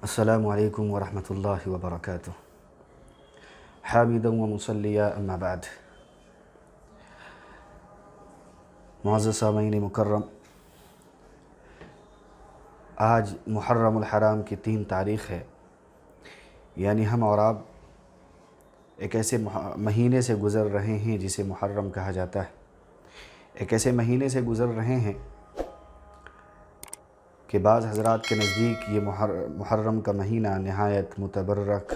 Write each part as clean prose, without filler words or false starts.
السلام علیکم ورحمۃ اللہ وبرکاتہ۔ حامدا و مصلیٰ اما بعد۔ معزز سامعین مکرم، آج محرم الحرام کی 3 تاریخ ہے، یعنی ہم اور آپ ایک ایسے مہینے سے گزر رہے ہیں جسے محرم کہا جاتا ہے۔ ایک ایسے مہینے سے گزر رہے ہیں کہ بعض حضرات کے نزدیک یہ محرم کا مہینہ نہایت متبرک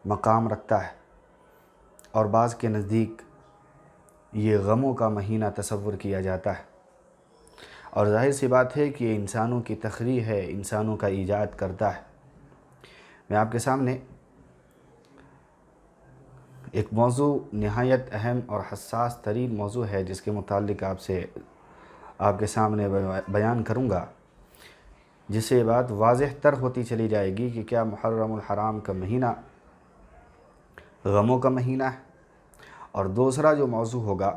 مقام رکھتا ہے، اور بعض کے نزدیک یہ غموں کا مہینہ تصور کیا جاتا ہے۔ اور ظاہر سی بات ہے کہ یہ انسانوں کی تخلیق ہے، انسانوں کا ایجاد کرتا ہے۔ میں آپ کے سامنے ایک موضوع نہایت اہم اور حساس ترین موضوع ہے جس کے متعلق آپ کے سامنے بیان کروں گا، جس سے یہ بات واضح تر ہوتی چلی جائے گی کہ کیا محرم الحرام کا مہینہ غموں کا مہینہ ہے۔ اور دوسرا جو موضوع ہوگا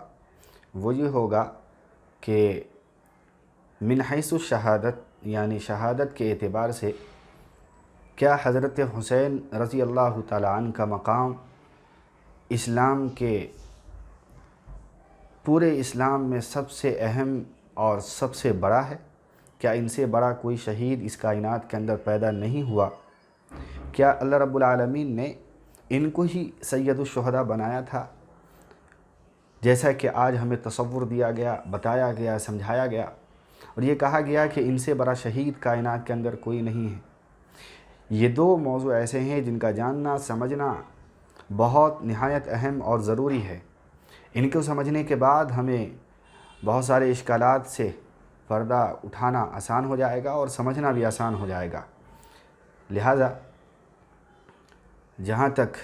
وہ یہ ہوگا کہ من حیث الشہادت، یعنی شہادت کے اعتبار سے کیا حضرت حسین رضی اللہ تعالیٰ عنہ کا مقام اسلام کے پورے اسلام میں سب سے اہم اور سب سے بڑا ہے؟ کیا ان سے بڑا کوئی شہید اس کائنات کے اندر پیدا نہیں ہوا؟ کیا اللہ رب العالمین نے ان کو ہی سید الشہداء بنایا تھا، جیسا کہ آج ہمیں تصور دیا گیا، بتایا گیا، سمجھایا گیا، اور یہ کہا گیا کہ ان سے بڑا شہید کائنات کے اندر کوئی نہیں ہے؟ یہ 2 موضوع ایسے ہیں جن کا جاننا سمجھنا بہت نہایت اہم اور ضروری ہے۔ ان کو سمجھنے کے بعد ہمیں بہت سارے اشکالات سے پردہ اٹھانا آسان ہو جائے گا اور سمجھنا بھی آسان ہو جائے گا۔ لہٰذا جہاں تک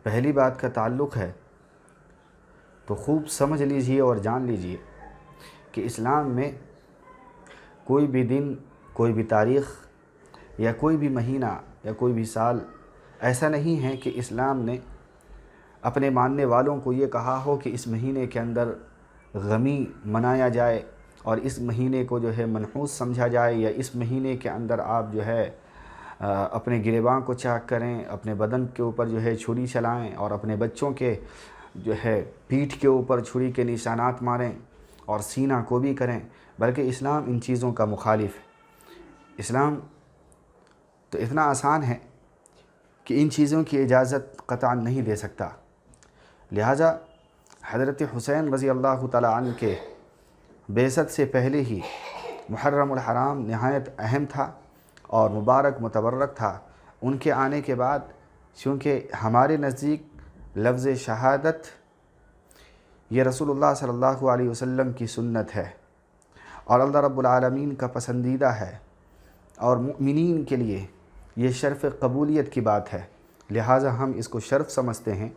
پہلی بات کا تعلق ہے تو خوب سمجھ لیجئے اور جان لیجئے کہ اسلام میں کوئی بھی دن، کوئی بھی تاریخ یا کوئی بھی مہینہ یا کوئی بھی سال ایسا نہیں ہے کہ اسلام نے اپنے ماننے والوں کو یہ کہا ہو کہ اس مہینے کے اندر غمی منایا جائے اور اس مہینے کو جو ہے منحوس سمجھا جائے، یا اس مہینے کے اندر آپ جو ہے اپنے گریباں کو چاک کریں، اپنے بدن کے اوپر جو ہے چھری چلائیں اور اپنے بچوں کے جو ہے پیٹھ کے اوپر چھری کے نشانات ماریں اور سینہ کو بھی کریں، بلکہ اسلام ان چیزوں کا مخالف ہے۔ اسلام تو اتنا آسان ہے کہ ان چیزوں کی اجازت قطعاً نہیں دے سکتا۔ لہٰذا حضرت حسین رضی اللہ تعالیٰ عنہ کے بعثت سے پہلے ہی محرم الحرام نہایت اہم تھا اور مبارک متبرک تھا۔ ان کے آنے کے بعد چونکہ ہمارے نزدیک لفظ شہادت یہ رسول اللہ صلی اللہ علیہ وسلم کی سنت ہے اور اللہ رب العالمین کا پسندیدہ ہے، اور مؤمنین کے لیے یہ شرف قبولیت کی بات ہے، لہٰذا ہم اس کو شرف سمجھتے ہیں،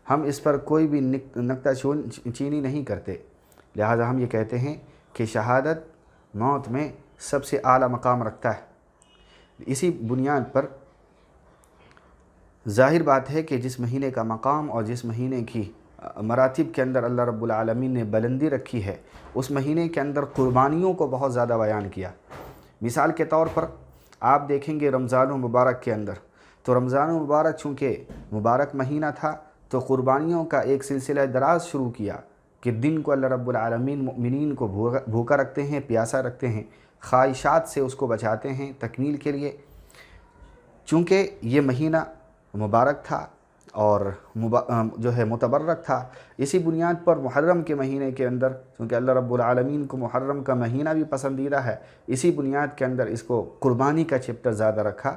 ہم اس پر کوئی بھی نکتہ چینی نہیں کرتے۔ لہٰذا ہم یہ کہتے ہیں کہ شہادت موت میں سب سے اعلیٰ مقام رکھتا ہے۔ اسی بنیاد پر ظاہر بات ہے کہ جس مہینے کا مقام اور جس مہینے کی مراتب کے اندر اللہ رب العالمین نے بلندی رکھی ہے، اس مہینے کے اندر قربانیوں کو بہت زیادہ بیان کیا۔ مثال کے طور پر آپ دیکھیں گے رمضان المبارک کے اندر، تو رمضان المبارک چونکہ مبارک مہینہ تھا تو قربانیوں کا ایک سلسلہ دراز شروع کیا کہ دن کو اللہ رب العالمین مؤمنین کو بھوکا رکھتے ہیں، پیاسا رکھتے ہیں، خواہشات سے اس کو بچاتے ہیں تکمیل کے لیے۔ چونکہ یہ مہینہ مبارک تھا اور جو ہے متبرک تھا، اسی بنیاد پر محرم کے مہینے کے اندر چونکہ اللہ رب العالمین کو محرم کا مہینہ بھی پسندیدہ ہے، اسی بنیاد کے اندر اس کو قربانی کا چیپٹر زیادہ رکھا۔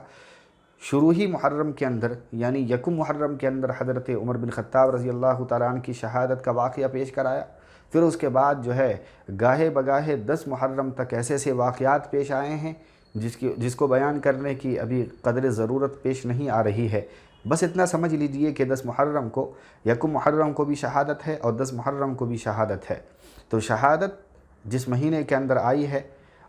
شروع ہی محرم کے اندر یعنی یکم محرم کے اندر حضرت عمر بن خطاب رضی اللہ تعالیٰ عنہ کی شہادت کا واقعہ پیش کرایا، پھر اس کے بعد جو ہے گاہے بگاہے 10 محرم تک ایسے ایسے واقعات پیش آئے ہیں جس کو بیان کرنے کی ابھی قدر ضرورت پیش نہیں آ رہی ہے۔ بس اتنا سمجھ لیجئے کہ 10 محرم کو، یکم محرم کو بھی شہادت ہے اور 10 محرم کو بھی شہادت ہے۔ تو شہادت جس مہینے کے اندر آئی ہے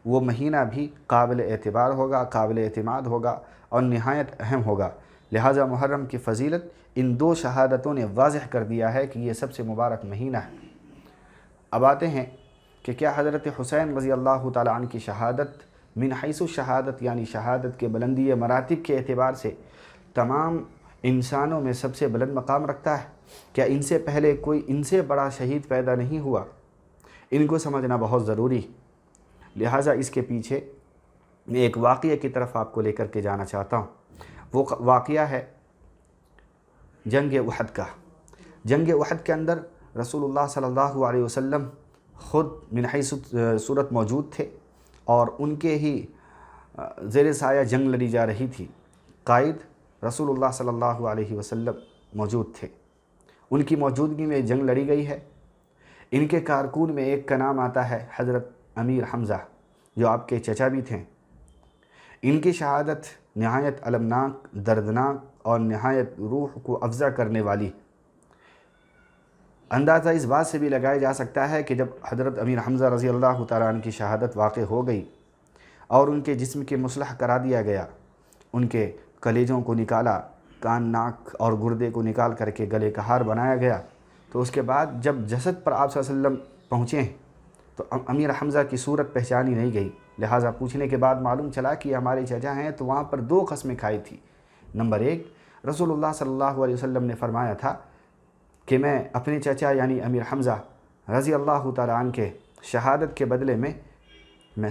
وہ مہینہ بھی قابل اعتبار ہوگا، قابل اعتماد ہوگا اور نہایت اہم ہوگا۔ لہٰذا محرم کی فضیلت ان 2 شہادتوں نے واضح کر دیا ہے کہ یہ سب سے مبارک مہینہ ہے۔ اب آتے ہیں کہ کیا حضرت حسین رضی اللہ تعالیٰ عنہ کی شہادت من حیث شہادت یعنی شہادت کے بلندی مراتب کے اعتبار سے تمام انسانوں میں سب سے بلند مقام رکھتا ہے؟ کیا ان سے پہلے کوئی ان سے بڑا شہید پیدا نہیں ہوا؟ ان کو سمجھنا بہت ضروری، لہٰذا اس کے پیچھے میں ایک واقعہ کی طرف آپ کو لے کر کے جانا چاہتا ہوں۔ وہ واقعہ ہے جنگ احد کا۔ جنگ احد کے اندر رسول اللہ صلی اللہ علیہ وسلم خود من حیث صورت موجود تھے اور ان کے ہی زیر سایہ جنگ لڑی جا رہی تھی۔ قائد رسول اللہ صلی اللہ علیہ وسلم موجود تھے، ان کی موجودگی میں جنگ لڑی گئی ہے۔ ان کے کارکون میں ایک کا نام آتا ہے حضرت امیر حمزہ، جو آپ کے چچا بھی تھے۔ ان کی شہادت نہایت المناک، دردناک اور نہایت روح کو افزا کرنے والی۔ اندازہ اس بات سے بھی لگایا جا سکتا ہے کہ جب حضرت امیر حمزہ رضی اللہ تعالیٰ عنہ کی شہادت واقع ہو گئی اور ان کے جسم کے مسلح کرا دیا گیا، ان کے کلیجوں کو نکالا، کان، ناک اور گردے کو نکال کر کے گلے کا ہار بنایا گیا، تو اس کے بعد جب جسد پر آپ صلی اللہ علیہ وسلم پہنچے تو امیر حمزہ کی صورت پہچانی نہیں گئی، لہٰذا پوچھنے کے بعد معلوم چلا کہ ہمارے چچا ہیں، تو وہاں پر 2 قسمیں کھائی تھی۔ نمبر 1، رسول اللہ صلی اللہ علیہ وسلم نے فرمایا تھا کہ میں اپنے چچا یعنی امیر حمزہ رضی اللہ تعالیٰ عنہ کے شہادت کے بدلے میں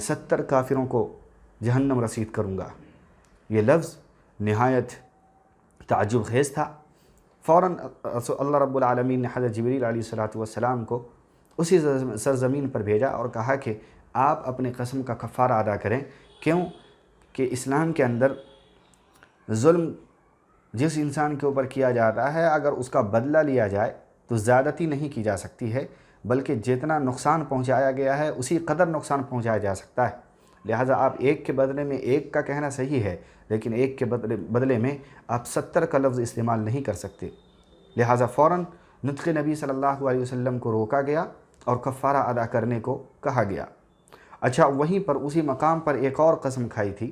70 کافروں کو جہنم رسید کروں گا۔ یہ لفظ نہایت تعجب خیز تھا۔ فوراً اللہ رب العالمین نے حضرت جبریل علیہ السلام کو اسی سرزمین پر بھیجا اور کہا کہ آپ اپنے قسم کا کفارہ ادا کریں۔ کیوں کہ اسلام کے اندر ظلم جس انسان کے اوپر کیا جاتا ہے، اگر اس کا بدلہ لیا جائے تو زیادتی نہیں کی جا سکتی ہے، بلکہ جتنا نقصان پہنچایا گیا ہے اسی قدر نقصان پہنچایا جا سکتا ہے۔ لہٰذا آپ ایک کے بدلے میں ایک کا کہنا صحیح ہے، لیکن ایک کے بدلے میں آپ 70 کا لفظ استعمال نہیں کر سکتے۔ لہٰذا فوراً نطق نبی صلی اللہ علیہ وسلم کو روکا گیا اور کفارہ ادا کرنے کو کہا گیا۔ اچھا، وہیں پر اسی مقام پر ایک اور قسم کھائی تھی،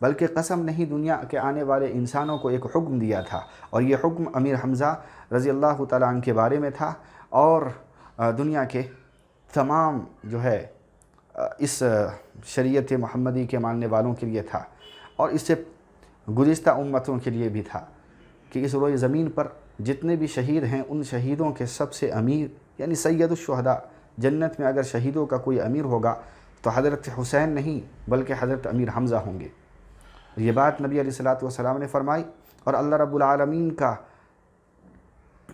بلکہ قسم نہیں، دنیا کے آنے والے انسانوں کو ایک حکم دیا تھا، اور یہ حکم امیر حمزہ رضی اللہ تعالیٰ عنہ کے بارے میں تھا اور دنیا کے تمام جو ہے اس شریعت محمدی کے ماننے والوں کے لیے تھا، اور اس سے گزشتہ امتوں کے لیے بھی تھا کہ اس روئے زمین پر جتنے بھی شہید ہیں ان شہیدوں کے سب سے امیر یعنی سید الشہداء، جنت میں اگر شہیدوں کا کوئی امیر ہوگا تو حضرت حسین نہیں بلکہ حضرت امیر حمزہ ہوں گے۔ یہ بات نبی علیہ السلام نے فرمائی، اور اللہ رب العالمین کا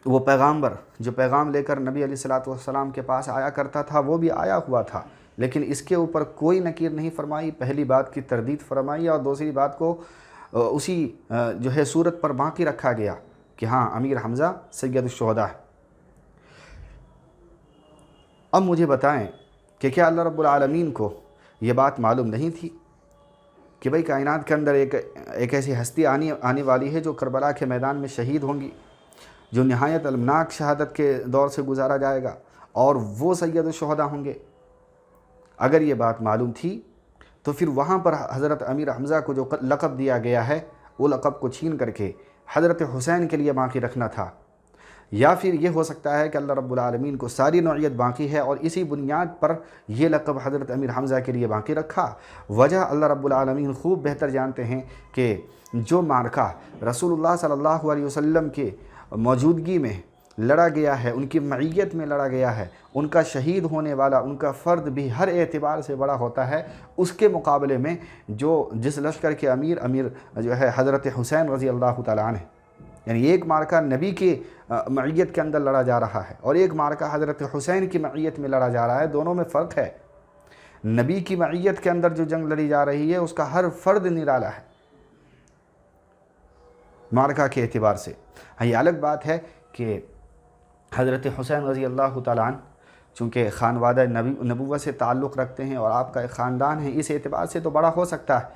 وہ پیغامبر جو پیغام لے کر نبی علیہ السلام کے پاس آیا کرتا تھا وہ بھی آیا ہوا تھا، لیکن اس کے اوپر کوئی نکیر نہیں فرمائی۔ پہلی بات کی تردید فرمائی اور دوسری بات کو اسی جو ہے صورت پر باقی رکھا گیا کہ ہاں امیر حمزہ سید الشہداء ہے۔ اب مجھے بتائیں کہ کیا اللہ رب العالمین کو یہ بات معلوم نہیں تھی کہ بھئی کائنات کے اندر ایک ایسی ہستی آنے والی ہے جو کربلا کے میدان میں شہید ہوں گی، جو نہایت المناک شہادت کے دور سے گزارا جائے گا، اور وہ سید الشہداء ہوں گے؟ اگر یہ بات معلوم تھی تو پھر وہاں پر حضرت امیر حمزہ کو جو لقب دیا گیا ہے وہ لقب کو چھین کر کے حضرت حسین کے لیے باقی رکھنا تھا، یا پھر یہ ہو سکتا ہے کہ اللہ رب العالمین کو ساری نوعیت باقی ہے اور اسی بنیاد پر یہ لقب حضرت امیر حمزہ کے لیے باقی رکھا۔ وجہ اللہ رب العالمین خوب بہتر جانتے ہیں کہ جو معرکہ رسول اللہ صلی اللہ علیہ وسلم کے موجودگی میں لڑا گیا ہے، ان کی معیت میں لڑا گیا ہے، ان کا شہید ہونے والا ان کا فرد بھی ہر اعتبار سے بڑا ہوتا ہے، اس کے مقابلے میں جس لشکر کے امیر جو ہے حضرت حسین رضی اللہ تعالیٰ عنہ، یعنی ایک معرکہ نبی کی معیت کے اندر لڑا جا رہا ہے اور ایک معرکہ حضرت حسین کی معیت میں لڑا جا رہا ہے، دونوں میں فرق ہے۔ نبی کی معیت کے اندر جو جنگ لڑی جا رہی ہے اس کا ہر فرد نرالا ہے معرکہ کے اعتبار سے۔ ہاں، یہ الگ بات ہے کہ حضرت حسین رضی اللہ تعالیٰ عنہ چونکہ خانوادہ نبوت سے تعلق رکھتے ہیں اور آپ کا ایک خاندان ہے، اس اعتبار سے تو بڑا ہو سکتا ہے،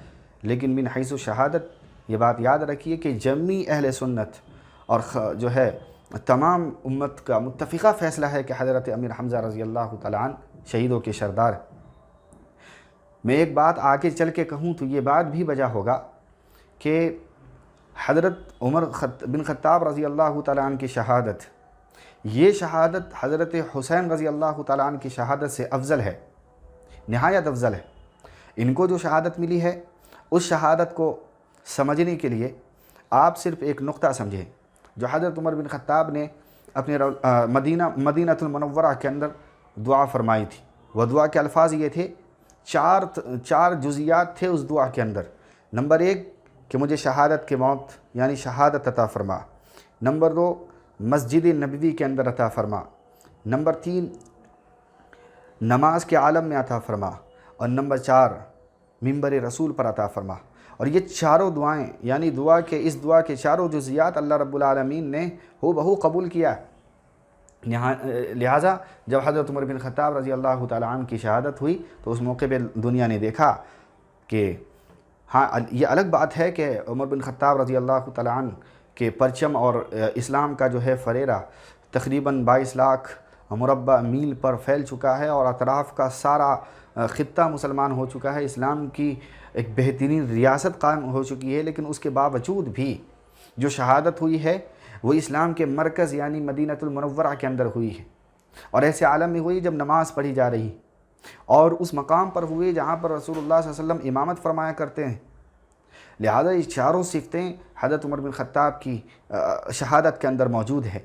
لیکن من حیث شہادت یہ بات یاد رکھیے کہ جمی اہل سنت اور جو ہے تمام امت کا متفقہ فیصلہ ہے کہ حضرت امیر حمزہ رضی اللہ تعالیٰ عنہ شہیدوں کے سردار۔ میں ایک بات آگے چل کے کہوں تو یہ بات بھی وجہ ہوگا کہ حضرت عمر بن خطاب رضی اللہ تعالیٰ عنہ کی شہادت، یہ شہادت حضرت حسین رضی اللہ تعالیٰ عنہ کی شہادت سے افضل ہے، نہایت افضل ہے۔ ان کو جو شہادت ملی ہے اس شہادت کو سمجھنے کے لیے آپ صرف ایک نقطہ سمجھیں جو حضرت عمر بن خطاب نے اپنے مدینۃ المنورہ کے اندر دعا فرمائی تھی۔ وہ دعا کے الفاظ یہ تھے، چار جزیات تھے اس دعا کے اندر۔ نمبر 1 کہ مجھے شہادت کے موت یعنی شہادت عطا فرما۔ نمبر 2 مسجد نبوی کے اندر عطا فرما۔ نمبر 3 نماز کے عالم میں عطا فرما۔ اور نمبر 4 منبر رسول پر عطا فرما۔ اور یہ چاروں دعائیں یعنی اس دعا کے چاروں جزیات اللہ رب العالمین نے ہو بہو قبول کیا۔ لہٰذا جب حضرت عمر بن خطاب رضی اللہ تعالیٰ عنہ کی شہادت ہوئی تو اس موقع پہ دنیا نے دیکھا کہ ہاں یہ الگ بات ہے کہ عمر بن خطاب رضی اللہ تعالیٰ عنہ کے پرچم اور اسلام کا جو ہے فریرہ تقریباً 22 لاکھ مربع میل پر پھیل چکا ہے اور اطراف کا سارا خطہ مسلمان ہو چکا ہے، اسلام کی ایک بہترین ریاست قائم ہو چکی ہے، لیکن اس کے باوجود بھی جو شہادت ہوئی ہے وہ اسلام کے مرکز یعنی مدینۃ المنورہ کے اندر ہوئی ہے، اور ایسے عالم میں ہوئی جب نماز پڑھی جا رہی اور اس مقام پر ہوئی جہاں پر رسول اللہ صلی اللہ علیہ وسلم امامت فرمایا کرتے ہیں۔ لہذا یہ چاروں صفتیں حضرت عمر بن خطاب کی شہادت کے اندر موجود ہے۔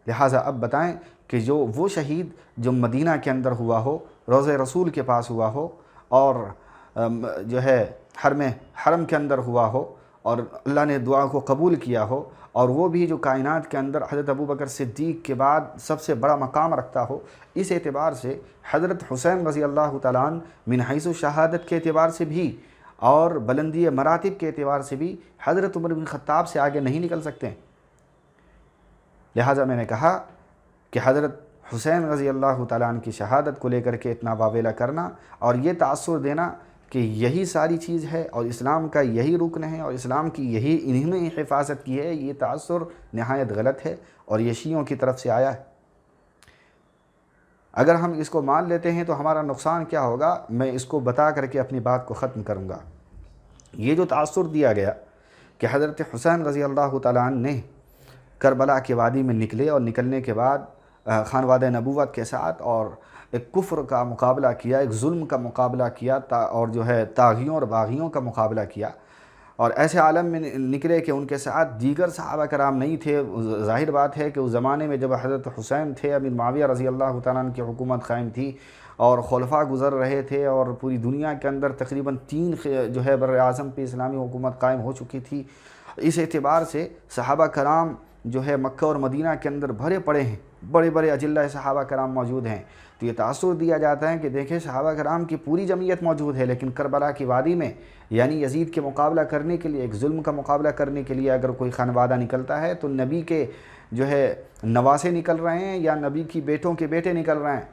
لہٰذا اب بتائیں کہ وہ شہید جو مدینہ کے اندر ہوا ہو، روضہ رسول کے پاس ہوا ہو، اور جو ہے حرم کے اندر ہوا ہو، اور اللہ نے دعا کو قبول کیا ہو، اور وہ بھی جو کائنات کے اندر حضرت ابوبکر صدیق کے بعد سب سے بڑا مقام رکھتا ہو، اس اعتبار سے حضرت حسین رضی اللہ تعالیٰ عنہ من حیث شہادت کے اعتبار سے بھی اور بلندی مراتب کے اعتبار سے بھی حضرت عمر بن خطاب سے آگے نہیں نکل سکتے ہیں۔ لہٰذا میں نے کہا کہ حضرت حسین رضی اللہ تعالیٰ عنہ کی شہادت کو لے کر کے اتنا واویلا کرنا اور یہ تاثر دینا کہ یہی ساری چیز ہے اور اسلام کا یہی رکن ہے اور اسلام کی انہوں نے حفاظت کی ہے، یہ تاثر نہایت غلط ہے اور یہ شیعوں کی طرف سے آیا ہے۔ اگر ہم اس کو مان لیتے ہیں تو ہمارا نقصان کیا ہوگا، میں اس کو بتا کر کے اپنی بات کو ختم کروں گا۔ یہ جو تاثر دیا گیا کہ حضرت حسین رضی اللہ تعالیٰ عنہ نے کربلا کے وادی میں نکلے اور نکلنے کے بعد خانواد نبوت کے ساتھ اور ایک کفر کا مقابلہ کیا، ایک ظلم کا مقابلہ کیا، اور جو ہے طاغیوں اور باغیوں کا مقابلہ کیا، اور ایسے عالم میں نکلے کہ ان کے ساتھ دیگر صحابہ کرام نہیں تھے۔ ظاہر بات ہے کہ اس زمانے میں جب حضرت حسین تھے، امیر معاویہ رضی اللہ تعالیٰ عنہ کی حکومت قائم تھی اور خلفاء گزر رہے تھے، اور پوری دنیا کے اندر تقریباً 3 جو ہے بر اعظم پہ اسلامی حکومت قائم ہو چکی تھی۔ اس اعتبار سے صحابہ کرام جو ہے مکہ اور مدینہ کے اندر بھرے پڑے ہیں، بڑے بڑے اجلہ صحابہ کرام موجود ہیں۔ تو یہ تاثر دیا جاتا ہے کہ دیکھیں صحابہ کرام کی پوری جمعیت موجود ہے، لیکن کربلا کی وادی میں یعنی یزید کے مقابلہ کرنے کے لیے، ایک ظلم کا مقابلہ کرنے کے لیے اگر کوئی خانوادہ نکلتا ہے تو نبی کے جو ہے نواسے نکل رہے ہیں یا نبی کی بیٹوں کے بیٹے نکل رہے ہیں،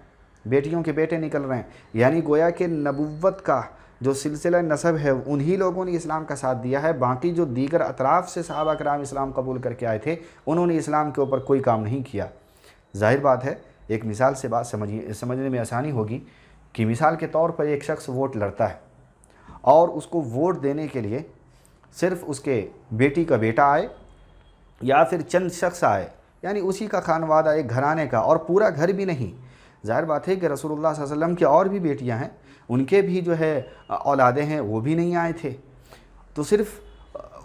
بیٹیوں کے بیٹے نکل رہے ہیں، یعنی گویا کہ نبوت کا جو سلسلہ نسب ہے انہی لوگوں نے اسلام کا ساتھ دیا ہے۔ باقی جو دیگر اطراف سے صحابہ کرام اسلام قبول کر کے آئے تھے انہوں نے اسلام کے اوپر کوئی کام نہیں کیا۔ ظاہر بات ہے، ایک مثال سے بات سمجھنے میں آسانی ہوگی کہ مثال کے طور پر ایک شخص ووٹ لڑتا ہے اور اس کو ووٹ دینے کے لیے صرف اس کے بیٹی کا بیٹا آئے یا پھر چند شخص آئے، یعنی اسی کا خانوادہ ایک گھرانے کا، اور پورا گھر بھی نہیں۔ ظاہر بات ہے کہ رسول اللہ صلی اللہ علیہ وسلم کی اور بھی بیٹیاں ہیں، ان کے بھی جو ہے اولادیں ہیں، وہ بھی نہیں آئے تھے۔ تو صرف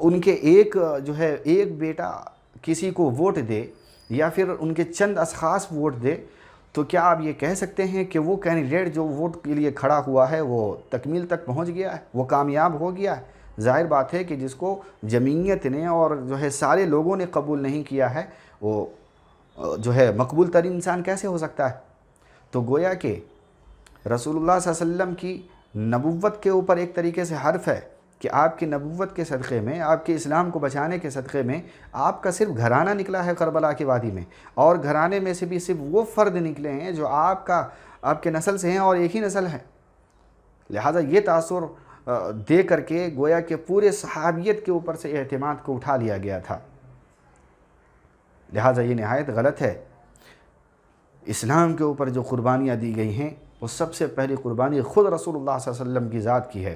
ان کے ایک بیٹا کسی کو ووٹ دے یا پھر ان کے چند اشخاص ووٹ دے، تو کیا آپ یہ کہہ سکتے ہیں کہ وہ کینڈیڈیٹ جو ووٹ کے لیے کھڑا ہوا ہے وہ تکمیل تک پہنچ گیا ہے، وہ کامیاب ہو گیا ہے؟ ظاہر بات ہے کہ جس کو جمعیت نے اور جو ہے سارے لوگوں نے قبول نہیں کیا ہے، وہ جو ہے مقبول ترین انسان کیسے ہو سکتا ہے؟ تو گویا کہ رسول اللہ صلی اللہ علیہ وسلم کی نبوت کے اوپر ایک طریقے سے حرف ہے کہ آپ کی نبوت کے صدقے میں، آپ کے اسلام کو بچانے کے صدقے میں آپ کا صرف گھرانہ نکلا ہے کربلا کی وادی میں، اور گھرانے میں سے بھی صرف وہ فرد نکلے ہیں جو آپ کے نسل سے ہیں اور ایک ہی نسل ہے۔ لہٰذا یہ تاثر دے کر کے گویا کہ پورے صحابیت کے اوپر سے اعتماد کو اٹھا لیا گیا تھا۔ لہٰذا یہ نہایت غلط ہے۔ اسلام کے اوپر جو قربانیاں دی گئی ہیں وہ سب سے پہلی قربانی خود رسول اللہ صلی اللہ علیہ وسلم کی ذات کی ہے،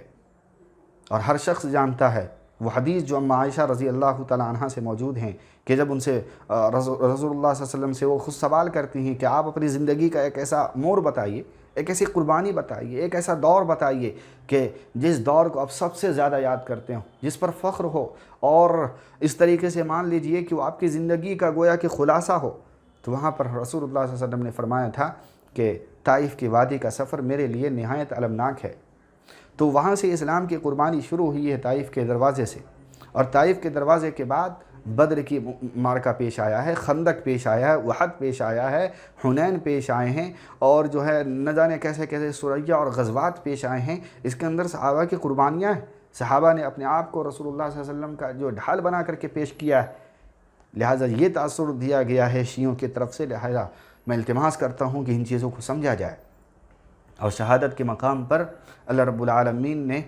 اور ہر شخص جانتا ہے وہ حدیث جو اماں عائشہ رضی اللہ تعالی عنہا سے موجود ہیں کہ جب ان سے رسول اللہ صلی اللہ علیہ وسلم سے وہ خود سوال کرتی ہیں کہ آپ اپنی زندگی کا ایک ایسا موڑ بتائیے ایک ایسی قربانی بتائیے، ایک ایسا دور بتائیے کہ جس دور کو آپ سب سے زیادہ یاد کرتے ہوں، جس پر فخر ہو، اور اس طریقے سے مان لیجئے کہ وہ آپ کی زندگی کا گویا کہ خلاصہ ہو۔ تو وہاں پر رسول اللہ صلی اللہ علیہ وسلم نے فرمایا تھا کہ طائف کی وادی کا سفر میرے لیے نہایت المناک ہے۔ تو وہاں سے اسلام کی قربانی شروع ہوئی ہے طائف کے دروازے سے، اور طائف کے دروازے کے بعد بدر کی معرکہ پیش آیا ہے، خندق پیش آیا ہے، احد پیش آیا ہے، حنین پیش آئے ہیں، اور جو ہے نہ جانے کیسے کیسے سریہ اور غزوات پیش آئے ہیں۔ اس کے اندر صحابہ کی قربانیاں ہیں، صحابہ نے اپنے آپ کو رسول اللہ صلی اللہ علیہ وسلم کا جو ڈھال بنا کر کے پیش کیا ہے۔ لہٰذا یہ تاثر دیا گیا ہے شیعوں کی طرف سے، لہٰذا میں التماس کرتا ہوں کہ ان چیزوں کو سمجھا جائے۔ اور شہادت کے مقام پر اللہ رب العالمین نے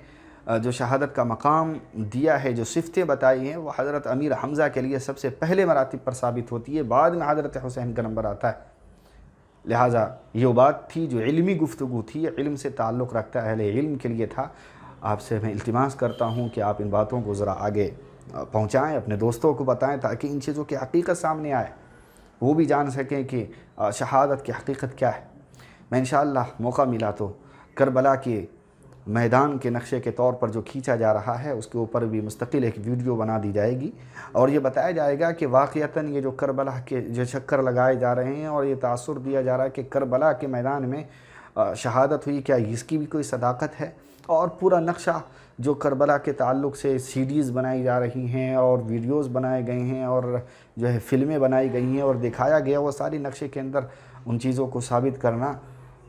جو شہادت کا مقام دیا ہے، جو صفتیں بتائی ہیں، وہ حضرت امیر حمزہ کے لیے سب سے پہلے مراتب پر ثابت ہوتی ہے، بعد میں حضرت حسین کا نمبر آتا ہے۔ لہٰذا یہ بات تھی جو علمی گفتگو تھی، علم سے تعلق رکھتا ہے، اہل علم کے لیے تھا۔ آپ سے میں التماس کرتا ہوں کہ آپ ان باتوں کو ذرا آگے پہنچائیں، اپنے دوستوں کو بتائیں، تاکہ ان چیزوں کی حقیقت سامنے آئے، وہ بھی جان سکیں کہ شہادت کی حقیقت کیا ہے۔ میں انشاءاللہ موقع ملا تو کربلا کے میدان کے نقشے کے طور پر جو کھینچا جا رہا ہے، اس کے اوپر بھی مستقل ایک ویڈیو بنا دی جائے گی، اور یہ بتایا جائے گا کہ واقعتاً یہ جو کربلا کے جو چکر لگائے جا رہے ہیں، اور یہ تاثر دیا جا رہا ہے کہ کربلا کے میدان میں شہادت ہوئی، کیا اس کی بھی کوئی صداقت ہے؟ اور پورا نقشہ جو کربلا کے تعلق سے CDs بنائی جا رہی ہیں، اور ویڈیوز بنائے گئے ہیں، اور جو ہے فلمیں بنائی گئی ہیں اور دکھایا گیا، وہ ساری نقشے کے اندر ان چیزوں کو ثابت کرنا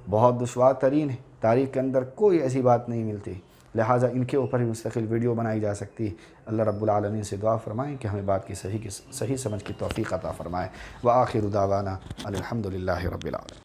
بہت دشوار ترین ہے۔ تاریخ کے اندر کوئی ایسی بات نہیں ملتی، لہٰذا ان کے اوپر بھی مستقل ویڈیو بنائی جا سکتی ہے۔ اللہ رب العالمین سے دعا فرمائیں کہ ہمیں بات کی صحیح سمجھ کی توفیق عطا فرمائے۔ وآخر دعوانا الحمدللہ رب العالمین۔